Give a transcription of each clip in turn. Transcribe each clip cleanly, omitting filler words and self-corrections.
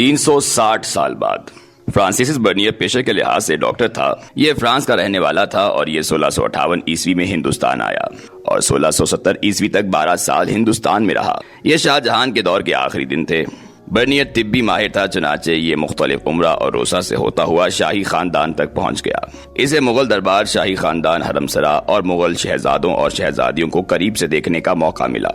360 साल बाद Francis Bernier पेशे के लिहाज से डॉक्टर था। ये फ्रांस का रहने वाला था और ये 1658 ईस्वी में हिंदुस्तान आया और 1670 ईस्वी तक 12 साल हिंदुस्तान में रहा। ये शाहजहां के दौर के आखिरी दिन थे। बर्नियर तिब्बी माहिर था, चुनाचे ये मुख्तलिफ उम्रा और रोसा से होता हुआ शाही खानदान तक पहुंच गया। इसे मुगल दरबार, शाही खानदान, हरमसरा और मुगल शहजादों और शहजादियों को करीब से देखने का मौका मिला।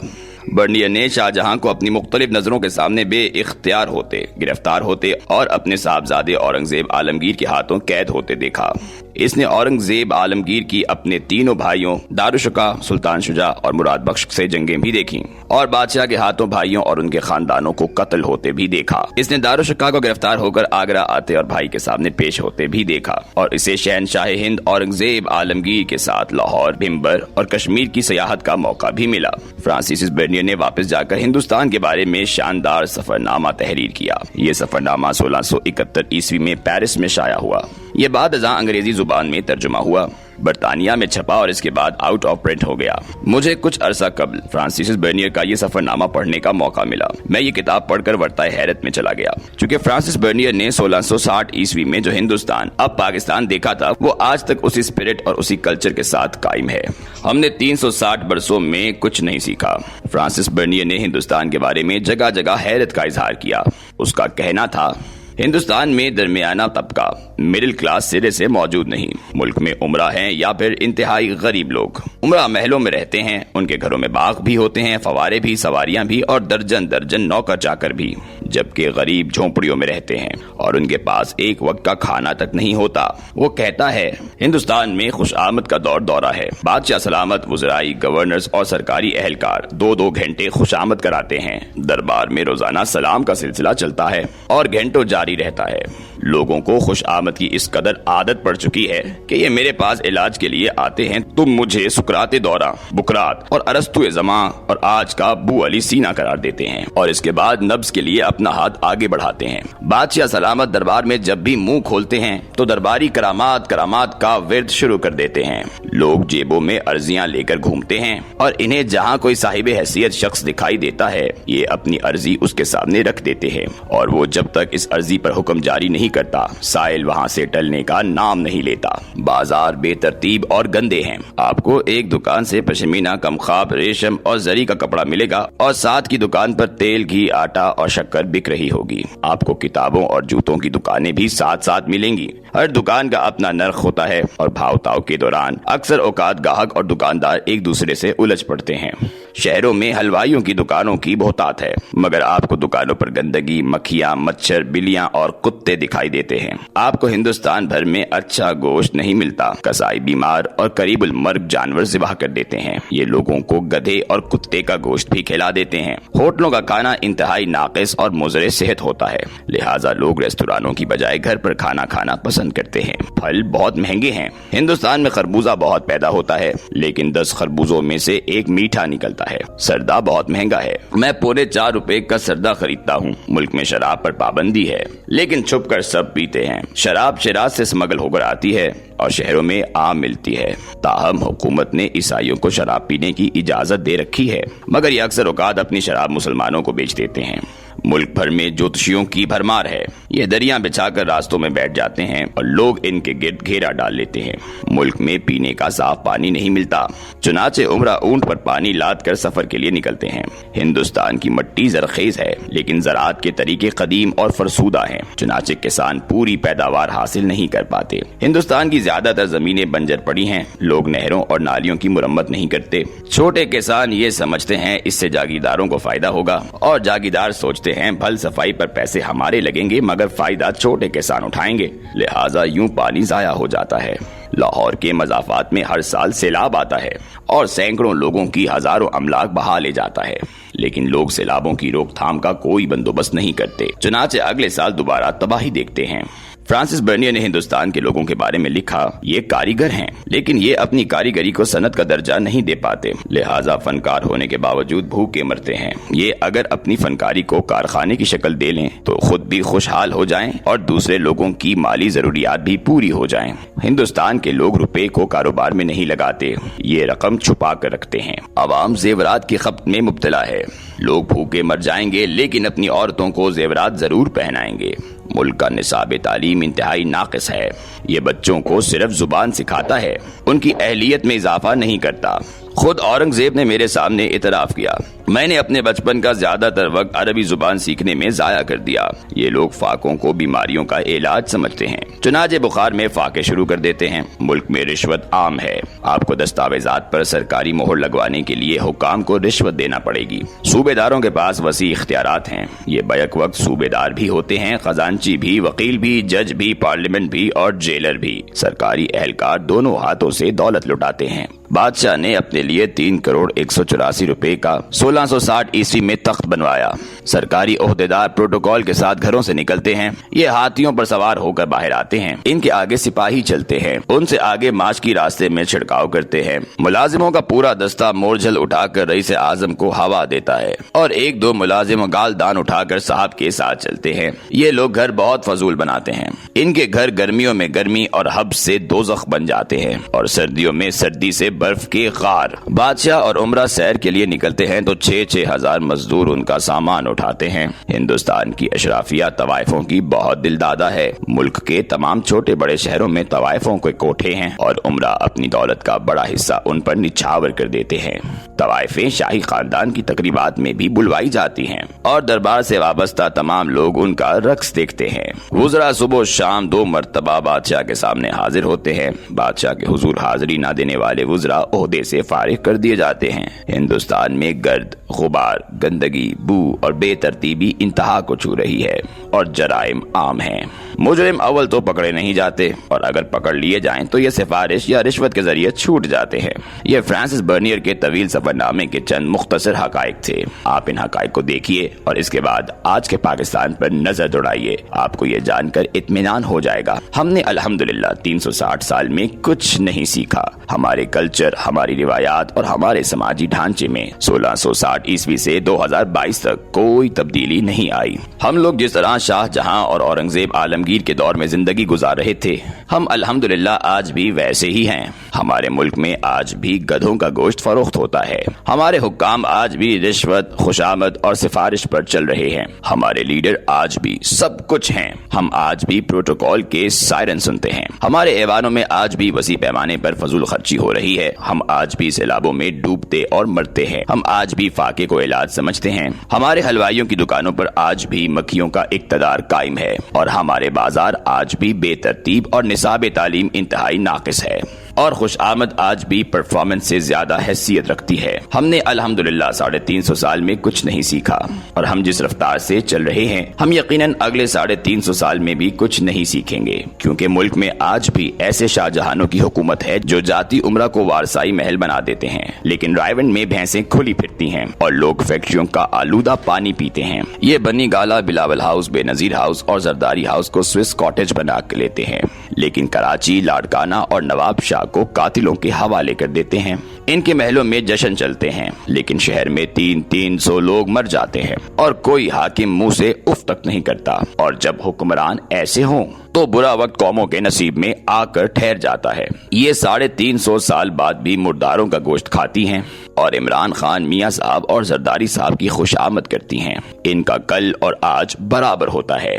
बर्नियर ने शाहजहां को अपनी मुख्तलिफ नजरों के सामने बेइख्तियार होते, गिरफ्तार होते और अपने साहबजादे औरंगजेब आलमगीर के हाथों कैद होते देखा। इसने औरंगजेब आलमगीर की अपने तीनों भाइयों दारुशुका, सुल्तान शुजा और मुराद बख्श से जंगें भी देखी और बादशाह के हाथों भाइयों और उनके खानदानों को कत्ल होते भी देखा। इसने दारुशुका को गिरफ्तार होकर आगरा आते और भाई के सामने पेश होते भी देखा और इसे शहनशाह हिंद औरंगजेब आलमगीर के साथ लाहौर, भिम्बर और कश्मीर की सियाहत का मौका भी मिला। फ्रांसिस बर्नियर ने वापस जाकर हिंदुस्तान के बारे में शानदार सफरनामा तहरीर किया। ये सफरनामा 1671 ईस्वी में पेरिस में शाया हुआ। ये बाद अज़ां अंग्रेजी जुबान में तर्जुमा हुआ, बरतानिया में छपा और इसके बाद आउट ऑफ प्रिंट हो गया। मुझे कुछ अरसा कबल फ्रांसिस बर्नियर का ये सफरनामा पढ़ने का मौका मिला। मैं ये किताब पढ़कर वर्ताए हैरत में चला गया, क्योंकि फ्रांसिस बर्नियर ने 1660 ईस्वी में जो हिंदुस्तान अब पाकिस्तान देखा था, वो आज तक उसी स्पिरिट और उसी कल्चर के साथ कायम है। हमने 360 बरसों में कुछ नहीं सीखा। फ्रांसिस बर्नियर ने हिंदुस्तान के बारे में जगह जगह हैरत का इजहार किया। उसका कहना था, हिंदुस्तान में दरमियाना तबका, मिडिल क्लास सिरे से मौजूद नहीं। मुल्क में उमरा हैं या फिर इंतहाई गरीब लोग। उमरा महलों में रहते हैं, उनके घरों में बाग भी होते हैं, फवारे भी, सवारियां भी और दर्जन दर्जन नौकर चाकर भी, जबकि गरीब झोंपड़ियों में रहते हैं और उनके पास एक वक्त का खाना तक नहीं होता। वो कहता है, हिंदुस्तान में खुशआमद का दौर दौरा है। बादशाह सलामत, वज़राई, गवर्नर्स और सरकारी एहलकार 2-2 घंटे खुशामद कराते हैं। दरबार में रोजाना सलाम का सिलसिला चलता है और घंटों जारी रहता है। लोगों को खुशआमद की इस कदर आदत पड़ चुकी है कि ये मेरे पास इलाज के लिए आते हैं तो मुझे सुकराते दौरा, बुकरात और अरस्तु जमा और आज का अबू अली सीना करार देते हैं और इसके बाद नब्ज के लिए अपना हाथ आगे बढ़ाते हैं। बादशाह सलामत दरबार में जब भी मुंह खोलते हैं तो दरबारी करामात का विर्द शुरू कर देते हैं। लोग जेबों में अर्जियां लेकर घूमते हैं और इन्हें जहां कोई साहिब हैसियत शख्स दिखाई देता है, ये अपनी अर्जी उसके सामने रख देते हैं और वो जब तक इस अर्जी पर हुक्म जारी नहीं करता, साइल वहां से टलने का नाम नहीं लेता। बाजार बेतरतीब और गंदे हैं। आपको एक दुकान से पश्मीना, कमखाब, रेशम और जरी का कपड़ा मिलेगा और साथ की दुकान पर तेल, घी, आटा और शक्कर बिक रही होगी। आपको किताबों और जूतों की दुकानें भी साथ साथ मिलेंगी। हर दुकान का अपना नर्ख होता है और भाव ताव के दौरान अक्सर औकात गाहक और दुकानदार एक दूसरे से उलझ पड़ते हैं। शहरों में हलवाइयों की दुकानों की बहुतात है, मगर आपको दुकानों पर गंदगी, मक्खियां, मच्छर, बिल्लियां और कुत्ते दिखाई देते हैं। आपको हिंदुस्तान भर में अच्छा गोश्त नहीं मिलता। कसाई बीमार और करीबुल मर्ग जानवर ज़िबाह कर देते हैं। ये लोगों को गधे और कुत्ते का गोश्त भी खिला देते हैं। होटलों का खाना इंतहाई नाकिस और मुज़रे सेहत होता है, लिहाजा लोग रेस्तुरानों की बजाय घर पर खाना खाना पसंद करते हैं। फल बहुत महंगे हैं। हिंदुस्तान में खरबूजा बहुत पैदा होता है, लेकिन 10 खरबूजों में से एक मीठा निकलता है। सरदा बहुत महंगा है। मैं ₹4.25 रुपए का सरदा खरीदता हूँ। मुल्क में शराब पर पाबंदी है, लेकिन छुप कर सब पीते हैं। शराब शिराज से स्मगल होकर आती है और शहरों में आम मिलती है। ताहम हुकूमत ने ईसाइयों को शराब पीने की इजाजत दे रखी है, मगर ये अक्सर औकात अपनी शराब मुसलमानों को बेच देते हैं। मुल्क भर में ज्योतिषियों की भरमार है। ये दरिया बिछाकर रास्तों में बैठ जाते हैं और लोग इनके गिर्द घेरा डाल लेते हैं। मुल्क में पीने का साफ पानी नहीं मिलता, चुनाचे उमरा ऊंट पर पानी लाद कर सफर के लिए निकलते हैं। हिंदुस्तान की मिट्टी जरखेज है, लेकिन ज़राअत के तरीके कदीम और फरसूदा हैं। चुनाचे किसान पूरी पैदावार हासिल नहीं कर पाते। हिंदुस्तान की ज्यादातर जमीनें बंजर पड़ी हैं। लोग नहरों और नालियों की मुरम्मत नहीं करते। छोटे किसान ये समझते हैं इससे जागीरदारों को फायदा होगा और जागीरदार सोचते हैं भल सफाई पर पैसे हमारे लगेंगे, मगर फायदा छोटे किसान उठाएंगे। लिहाजा यूं पानी जाया हो जाता है। लाहौर के मज़ाफात में हर साल सैलाब आता है और सैकड़ों लोगों की हजारों अमलाक बहा ले जाता है, लेकिन लोग सैलाबों की रोकथाम का कोई बंदोबस्त नहीं करते। चुनाचे अगले साल दोबारा तबाही देखते हैं। فرانسس برنیئر نے ہندوستان کے لوگوں کے بارے میں لکھا، یہ کاریگر ہیں لیکن یہ اپنی کاریگری کو صنعت کا درجہ نہیں دے پاتے، لہٰذا فنکار ہونے کے باوجود بھوکے مرتے ہیں۔ یہ اگر اپنی فنکاری کو کارخانے کی شکل دے لیں تو خود بھی خوشحال ہو جائیں اور دوسرے لوگوں کی مالی ضروریات بھی پوری ہو جائیں۔ ہندوستان کے لوگ روپے کو کاروبار میں نہیں لگاتے، یہ رقم چھپا کر رکھتے ہیں۔ عوام زیورات کی کھپت میں مبتلا ہے، لوگ بھوکے مر جائیں گے لیکن اپنی عورتوں کو زیورات ضرور پہنائیں گے۔ ملک کا نصاب تعلیم انتہائی ناقص ہے، یہ بچوں کو صرف زبان سکھاتا ہے، ان کی اہلیت میں اضافہ نہیں کرتا۔ خود اورنگزیب نے میرے سامنے اعتراف کیا، میں نے اپنے بچپن کا زیادہ تر وقت عربی زبان سیکھنے میں ضائع کر دیا۔ یہ لوگ فاقوں کو بیماریوں کا علاج سمجھتے ہیں، چنانچہ بخار میں فاقے شروع کر دیتے ہیں۔ ملک میں رشوت عام ہے، آپ کو دستاویزات پر سرکاری مہر لگوانے کے لیے حکام کو رشوت دینا پڑے گی۔ صوبے داروں کے پاس وسیع اختیارات ہیں، یہ بیک وقت صوبے دار بھی ہوتے ہیں، خزانچی بھی، وکیل بھی، جج بھی، پارلیمنٹ بھی اور جیلر بھی۔ سرکاری اہلکار دونوں ہاتھوں سے دولت لٹاتے ہیں۔ بادشاہ نے اپنے لیے 3,184 روپے کا 1660 عیسوی میں تخت بنوایا۔ سرکاری عہدیدار پروٹوکول کے ساتھ گھروں سے نکلتے ہیں، یہ ہاتھیوں پر سوار ہو کر باہر آتے ہیں، ان کے آگے سپاہی چلتے ہیں، ان سے آگے ماش کی راستے میں چھڑکاؤ کرتے ہیں۔ ملازموں کا پورا دستہ مورجل اٹھا کر رئیس اعظم کو ہوا دیتا ہے اور ایک دو ملازم گال دان اٹھا کر صاحب کے ساتھ چلتے ہیں۔ یہ لوگ گھر بہت فضول بناتے ہیں، ان کے گھر گرمیوں میں گرمی اور حبس سے دوزخ بن جاتے ہیں اور سردیوں میں سردی سے برف کے غار۔ بادشاہ اور عمرہ سیر کے لیے نکلتے ہیں تو 6,6 ہزار مزدور ان کا سامان اٹھاتے ہیں۔ ہندوستان کی اشرافیہ طوائفوں کی بہت دل دادا ہے، ملک کے تمام چھوٹے بڑے شہروں میں طوائفوں کے کوٹھے ہیں اور عمرہ اپنی دولت کا بڑا حصہ ان پر نچھاور کر دیتے ہیں۔ طوائفیں شاہی خاندان کی تقریبات میں بھی بلوائی جاتی ہیں اور دربار سے وابستہ تمام لوگ ان کا رقص دیکھتے ہیں۔ وزراء صبح و شام 2 مرتبہ بادشاہ کے سامنے حاضر ہوتے ہیں، بادشاہ کے حضور حاضری نہ دینے والے وزراء عہدے سے فارغ کر دیے جاتے ہیں۔ ہندوستان میں گرد، غبار، گندگی، بو اور بے ترتیبی انتہا کو چھو رہی ہے اور جرائم عام ہیں۔ مجرم اول تو پکڑے نہیں جاتے اور اگر پکڑ لیے جائیں تو یہ سفارش یا رشوت کے ذریعے چھوٹ جاتے ہیں۔ یہ فرانسس برنیئر کے طویل سفر نامے کے چند مختصر حقائق تھے۔ آپ ان حقائق کو دیکھیے اور اس کے بعد آج کے پاکستان پر نظر دوڑائیے، آپ کو یہ جان کر اطمینان ہو جائے گا۔ ہم نے الحمدللہ 360 سال میں کچھ نہیں سیکھا۔ ہمارے کلچر، ہماری روایات اور ہمارے سماجی ڈھانچے میں 1660 عیسوی سے 2022 تک کوئی تبدیلی نہیں آئی۔ ہم لوگ جس طرح شاہ جہاں اور اورنگزیب عالمگیر کے دور میں زندگی گزار رہے تھے، ہم الحمدللہ آج بھی ویسے ہی ہیں۔ ہمارے ملک میں آج بھی گدھوں کا گوشت فروخت ہوتا ہے، ہمارے حکام آج بھی رشوت، خوشامد اور سفارش پر چل رہے ہیں، ہمارے لیڈر آج بھی سب کچھ ہیں، ہم آج بھی پروٹوکول کے سائرن سنتے ہیں، ہمارے ایوانوں میں آج بھی وسیع پیمانے پر فضول خرچی ہو رہی ہے، ہم آج بھی سیلابوں میں ڈوبتے اور مرتے ہیں، ہم آج بھی فاقے کو علاج سمجھتے ہیں، ہمارے حلوائیوں کی دکانوں پر آج بھی مکھیوں کا اقتدار قائم ہے اور ہمارے بازار آج بھی بے ترتیب اور نصاب تعلیم انتہائی ناقص ہے اور خوش آمد آج بھی پرفارمنس سے زیادہ حیثیت رکھتی ہے۔ ہم نے الحمدللہ 350 سال میں کچھ نہیں سیکھا اور ہم جس رفتار سے چل رہے ہیں ہم یقیناً اگلے 350 سال میں بھی کچھ نہیں سیکھیں گے، کیونکہ ملک میں آج بھی ایسے شاہ جہانوں کی حکومت ہے جو جاتی عمرہ کو وارثائی محل بنا دیتے ہیں، لیکن رائیونڈ میں بھینسیں کھلی پھرتی ہیں اور لوگ فیکٹریوں کا آلودہ پانی پیتے ہیں۔ یہ بنی گالا، بلاول ہاؤس، بے نظیر ہاؤس اور زرداری ہاؤس کو سوئس کاٹیج بنا کے لیتے ہیں، لیکن کراچی، لاڑکانہ اور نواب شاہ کو قاتلوں کے حوالے کر دیتے ہیں۔ ان کے محلوں میں جشن چلتے ہیں، لیکن شہر میں 300 لوگ مر جاتے ہیں اور کوئی حاکم منہ سے اف تک نہیں کرتا، اور جب حکمران ایسے ہوں تو برا وقت قوموں کے نصیب میں آ کر ٹھہر جاتا ہے۔ یہ 350 سال بعد بھی مرداروں کا گوشت کھاتی ہیں اور عمران خان میاں صاحب اور زرداری صاحب کی خوش آمد کرتی ہیں۔ ان کا کل اور آج برابر ہوتا ہے۔